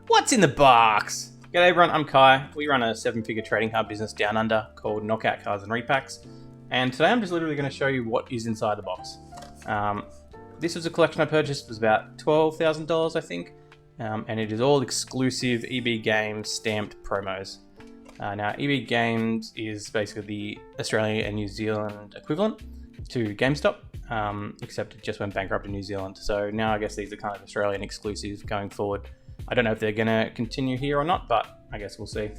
What's in the box? G'day everyone, I'm Kai. We run a 7-figure trading card business down under called Knockout Cards and Repacks. And today I'm just literally going to show you what is inside the box. This was a collection I purchased. It was about $12,000, I think. And it is all exclusive EB Games stamped promos. Now, EB Games is basically the Australian and New Zealand equivalent to GameStop, except it just went bankrupt in New Zealand. So now I guess these are kind of Australian exclusive going forward. I don't know if they're going to continue here or not, but I guess we'll see.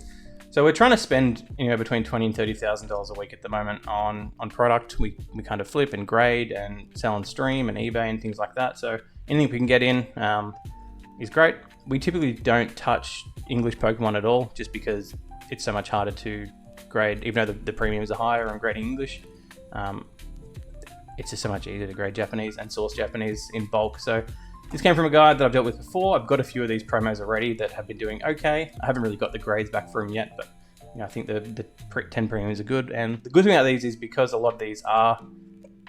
So we're trying to spend between $20,000 and $30,000 a week at the moment on product. We kind of flip and grade and sell on stream and eBay and things like that. So anything we can get in is great. We typically don't touch English Pokemon at all, just because it's so much harder to grade, even though the premiums are higher on grading English. It's just so much easier to grade Japanese and source Japanese in bulk. So this came from a guy that I've dealt with before. I've got a few of these promos already that have been doing okay. I haven't really got the grades back for him yet, but I think the 10 premiums are good. And the good thing about these is because a lot of these are,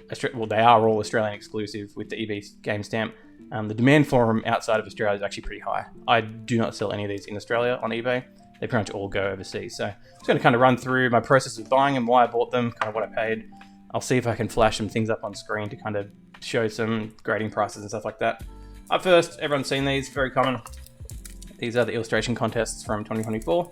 they are all Australian exclusive with the EB game stamp. The demand for them outside of Australia is actually pretty high. I do not sell any of these in Australia on eBay. They pretty much all go overseas. So I'm just going to kind of run through my process of buying them, why I bought them, kind of what I paid. I'll see if I can flash some things up on screen to kind of show some grading prices and stuff like that. Up first, everyone's seen these, very common. These are the illustration contests from 2024.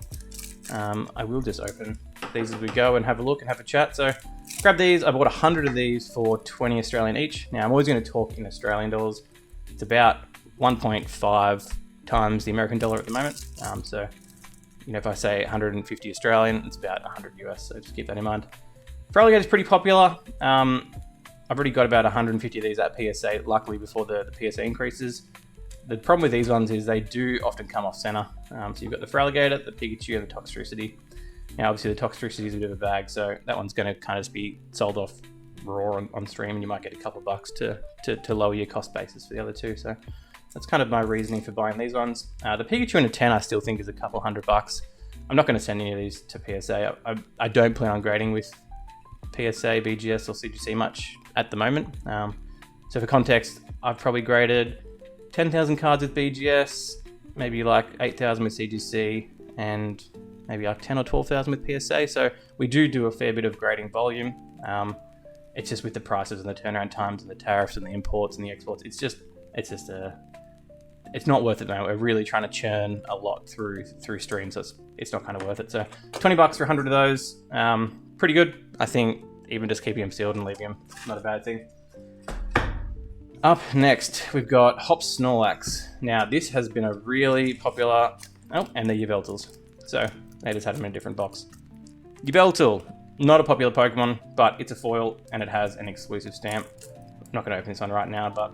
I will just open these as we go and have a look and have a chat. So grab these. I bought 100 of these for 20 Australian each. Now I'm always going to talk in Australian dollars. It's about 1.5 times the American dollar at the moment. So if I say 150 Australian, it's about 100 US. So just keep that in mind. Feraligatr is pretty popular. I've already got about 150 of these at PSA, luckily before the PSA increases. The problem with these ones is they do often come off center. So you've got the Feraligatr, the Pikachu, and the Toxtricity. Now obviously the Toxtricity is a bit of a bag, so that one's going to kind of be sold off raw on stream, and you might get a couple of bucks to lower your cost basis for the other two. So that's kind of my reasoning for buying these ones. The Pikachu and a 10 I still think is a couple $100. I'm not going to send any of these to PSA. I don't plan on grading with PSA, BGS, or CGC much at the moment. So for context, I've probably graded 10,000 cards with BGS, maybe like 8,000 with CGC, and maybe like 10 or 12,000 with PSA. So we do a fair bit of grading volume. It's just with the prices and the turnaround times and the tariffs and the imports and the exports, it's not worth it now. We're really trying to churn a lot through streams, so it's not kind of worth it. So $20 for 100 of those, pretty good. I think even just keeping them sealed and leaving them, not a bad thing. Up next, we've got Hop Snorlax. Now, this has been a really popular... Oh, and the Yveltals. So, they just had them in a different box. Yveltal, not a popular Pokemon, but it's a foil, and it has an exclusive stamp. I'm not going to open this one right now, but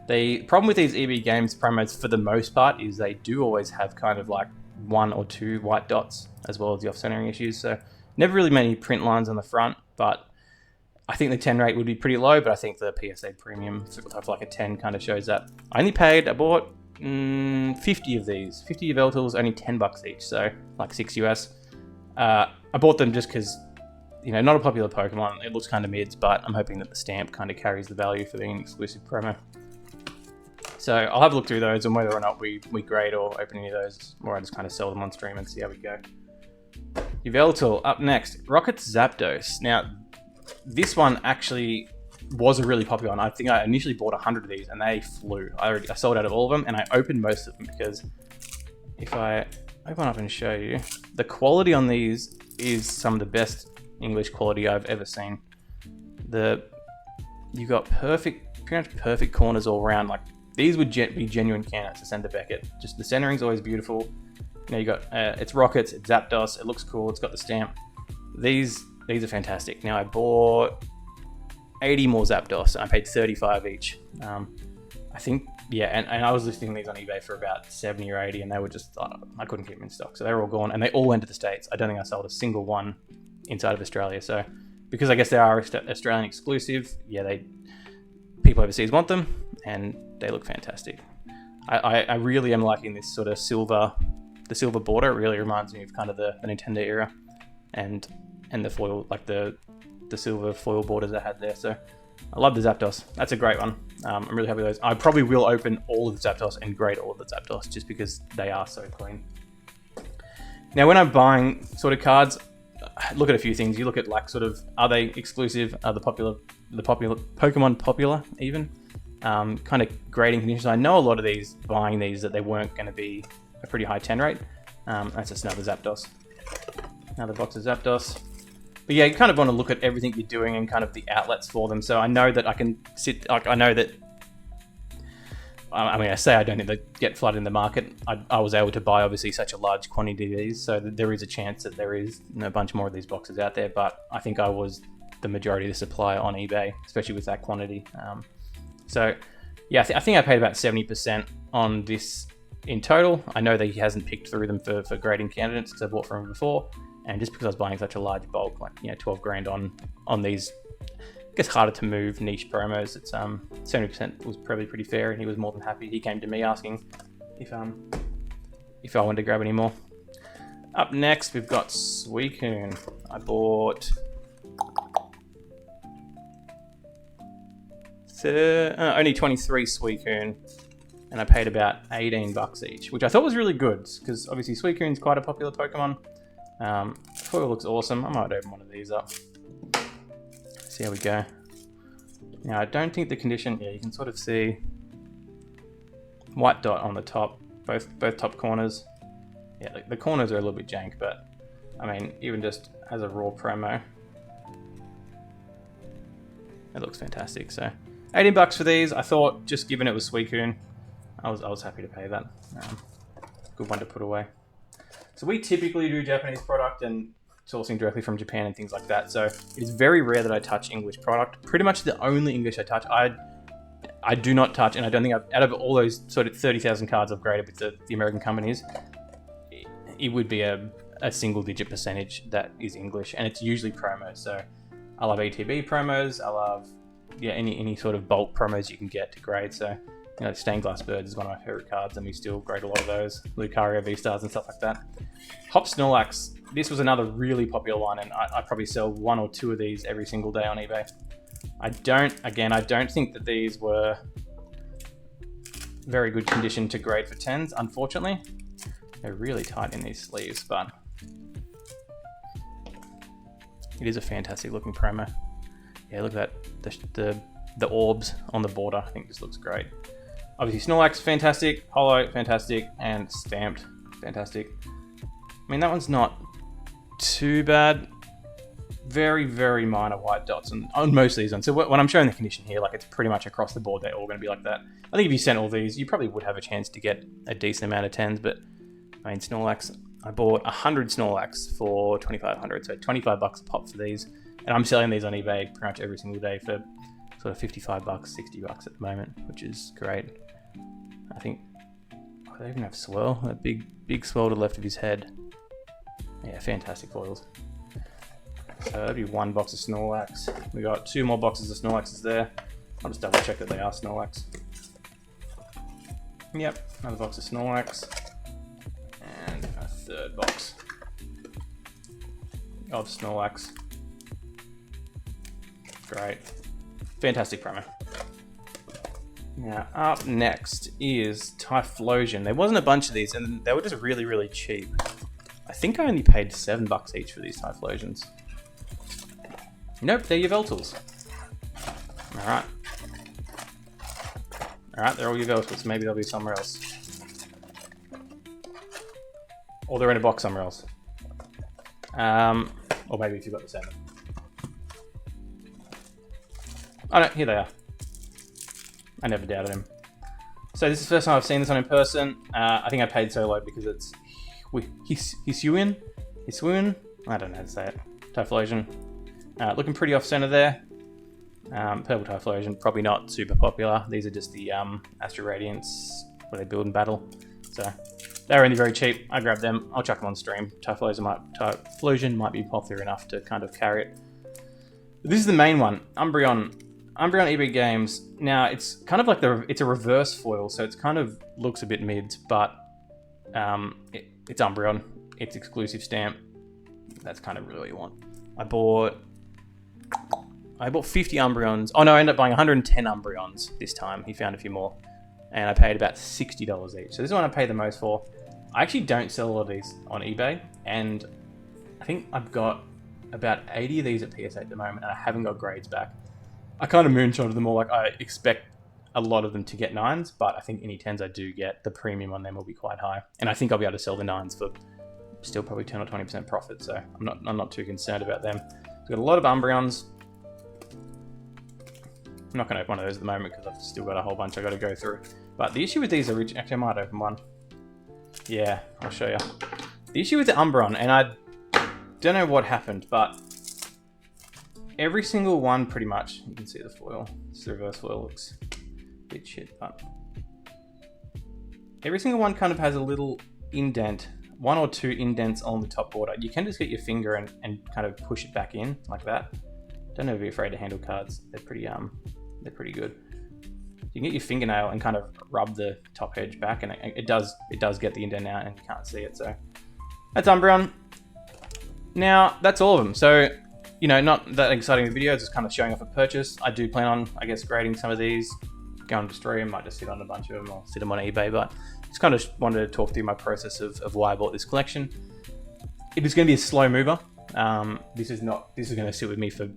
the problem with these EB Games promos, for the most part, is they do always have kind of like 1 or 2 white dots, as well as the off-centering issues. So, never really many print lines on the front, but I think the 10 rate would be pretty low, but I think the PSA premium for like a 10 kind of shows that. I bought 50 of these. 50 Yveltals, only $10 each, so like 6 US. I bought them just because, not a popular Pokemon. It looks kind of mids, but I'm hoping that the stamp kind of carries the value for being an exclusive promo. So I'll have a look through those and whether or not we grade or open any of those, or I just kind of sell them on stream and see how we go. Yveltal, up next, Rocket's Zapdos. Now, this one actually was a really popular one. I think I initially bought 100 of these and they flew. I sold out of all of them, and I opened most of them because if I open up and show you, the quality on these is some of the best English quality I've ever seen. You've got pretty much perfect corners all around. Like, these would be genuine candidates to send to Beckett. Just the centering's always beautiful. You got it's Rockets, it's Zapdos, it looks cool, it's got the stamp. These are fantastic. Now I bought 80 more Zapdos and I paid 35 each. I think, yeah, and I was listing these on eBay for about 70 or 80, and they were just, I couldn't keep them in stock. So they were all gone, and they all went to the States. I don't think I sold a single one inside of Australia. So because I guess they are Australian exclusive, yeah, people overseas want them, and they look fantastic. I really am liking this sort of silver border. It really reminds me of kind of the Nintendo era, and the foil, like the silver foil borders I had there. So I love the Zapdos. That's a great one. I'm really happy with those. I probably will open all of the Zapdos and grade all of the Zapdos just because they are so clean. Now, when I'm buying sort of cards, look at a few things. You look at like sort of, are they exclusive? Are the Pokemon popular even? Kind of grading conditions. I know a lot of these, buying these, that they weren't going to be a pretty high 10 rate. That's just another Zapdos. Another box of Zapdos. But yeah, you kind of want to look at everything you're doing and kind of the outlets for them. So I know that I can sit, like I know that, I mean, I say I don't think they get flooded in the market. I was able to buy obviously such a large quantity of these, so that there is a chance that there is a bunch more of these boxes out there, but I think I was the majority of the supplier on eBay, especially with that quantity. So yeah, I think I paid about 70% on this in total. I know that he hasn't picked through them for grading candidates because I bought from him before. And just because I was buying such a large bulk, like 12 grand on these, I guess harder to move niche promos, it's 70% was probably pretty fair, and he was more than happy. He came to me asking if I wanted to grab any more. Up next, we've got Suicune. I bought only 23 Suicune, and I paid about 18 bucks each, which I thought was really good because obviously Suicune's quite a popular Pokemon. Foil looks awesome. I might open one of these up. See how we go. Now, I don't think the condition, yeah, you can sort of see white dot on the top, both top corners. Yeah, the corners are a little bit jank, but I mean, even just as a raw promo, it looks fantastic. So 18 bucks for these. I thought, just given it was Suicune, I was happy to pay that. Good one to put away. So we typically do Japanese product and sourcing directly from Japan and things like that. So it is very rare that I touch English product. Pretty much the only English I touch, I do not touch, and I don't think out of all those sort of 30,000 cards I've graded with the American companies, it would be a single-digit percentage that is English, and it's usually promos. So I love ATB promos. I love any sort of bulk promos you can get to grade. So Stained Glass Birds is one of my favorite cards, and we still grade a lot of those. Lucario V-Stars and stuff like that. Hop Snorlax. This was another really popular one, and I probably sell one or two of these every single day on eBay. I don't think that these were very good condition to grade for 10s, unfortunately. They're really tight in these sleeves, but it is a fantastic looking promo. Yeah, look at that. The orbs on the border, I think this looks great. Obviously Snorlax, fantastic. Holo, fantastic. And stamped, fantastic. I mean, that one's not too bad. Very, very minor white dots on most of these ones. So when I'm showing the condition here, like it's pretty much across the board, they're all going to be like that. I think if you sent all these, you probably would have a chance to get a decent amount of 10s, but I mean, Snorlax, I bought 100 Snorlax for 2,500, so 25 bucks a pop for these. And I'm selling these on eBay pretty much every single day for sort of 55 bucks, 60 bucks at the moment, which is great. I think, they even have swirl, a big swirl to the left of his head. Yeah, fantastic foils. So that'd be one box of Snorlax. We got two more boxes of Snorlaxes there. I'll just double check that they are Snorlax. Yep, another box of Snorlax. And a third box of Snorlax. Great. Fantastic promo. Now, up next is Typhlosion. There wasn't a bunch of these, and they were just really, really cheap. I think I only paid $7 each for these Typhlosions. Nope, they're your Veltals. Alright. Alright, they're all your Veltals. Maybe they'll be somewhere else. Or they're in a box somewhere else. Or maybe if you've got the 7. Oh no, here they are. I never doubted him. So this is the first time I've seen this one in person. I think I paid so low because it's Hisuian? I don't know how to say it. Typhlosion. Looking pretty off-center there. Purple Typhlosion, probably not super popular. These are just the Astro Radiance, where they build and battle. So they're only very cheap. I grabbed them. I'll chuck them on stream. Typhlosion might be popular enough to kind of carry it. But this is the main one, Umbreon. Umbreon EB Games. Now it's kind of like it's a reverse foil, so it's kind of looks a bit mid, but it's Umbreon. It's exclusive stamp. That's kind of really what you want. I bought I bought 50 Umbreons. Oh no, I ended up buying 110 Umbreons this time. He found a few more. And I paid about $60 each. So this is one I paid the most for. I actually don't sell a lot of these on eBay. And I think I've got about 80 of these at PSA at the moment, and I haven't got grades back. I kind of moonshotted them all. Like, I expect a lot of them to get 9s, but I think any 10s I do get, the premium on them will be quite high. And I think I'll be able to sell the 9s for still probably 10 or 20% profit, so I'm not too concerned about them. I've got a lot of Umbreons. I'm not going to open one of those at the moment because I've still got a whole bunch I've got to go through. But the issue with these original... Actually, I might open one. Yeah, I'll show you. The issue with the Umbreon, and I don't know what happened, but every single one pretty much... You can see the foil. This reverse foil looks a bit shit, but... Every single one kind of has a little indent. 1 or 2 indents on the top border. You can just get your finger and kind of push it back in like that. Don't ever be afraid to handle cards. They're pretty good. You can get your fingernail and kind of rub the top edge back, and it does get the indent out, and you can't see it. So that's Umbreon. Now that's all of them. So not that exciting a video. Just kind of showing off a purchase. I do plan on, I guess, grading some of these, go and destroy them. Might just sit on a bunch of them or sit them on eBay, but just kind of wanted to talk through my process of why I bought this collection. It is going to be a slow mover. This is going to sit with me for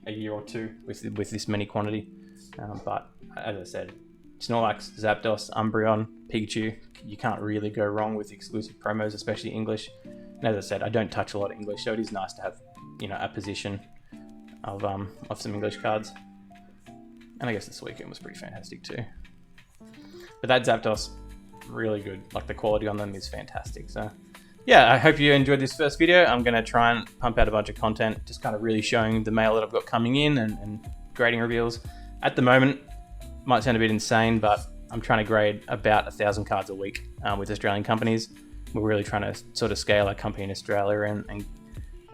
a year or two with this many quantity. But as I said, Snorlax, Zapdos, Umbreon, Pikachu, you can't really go wrong with exclusive promos, especially English. And as I said, I don't touch a lot of English, so it is nice to have a position of some English cards. And I guess this weekend was pretty fantastic too. But that Zapdos, really good. Like, the quality on them is fantastic. So yeah, I hope you enjoyed this first video. I'm going to try and pump out a bunch of content, just kind of really showing the mail that I've got coming in and grading reveals. At the moment, might sound a bit insane, but I'm trying to grade about 1,000 cards a week with Australian companies. We're really trying to sort of scale our company in Australia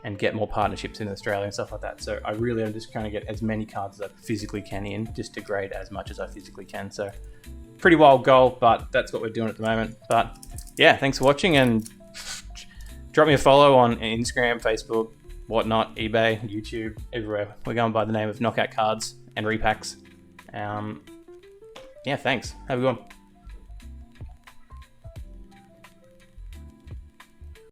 and get more partnerships in Australia and stuff like that. So I really am just trying to get as many cards as I physically can in, just to grade as much as I physically can. So pretty wild goal, but that's what we're doing at the moment. But yeah, thanks for watching, and drop me a follow on Instagram, Facebook, whatnot, eBay, YouTube, everywhere. We're going by the name of Knockout Cards and Repacks. Yeah, thanks. Have a good one.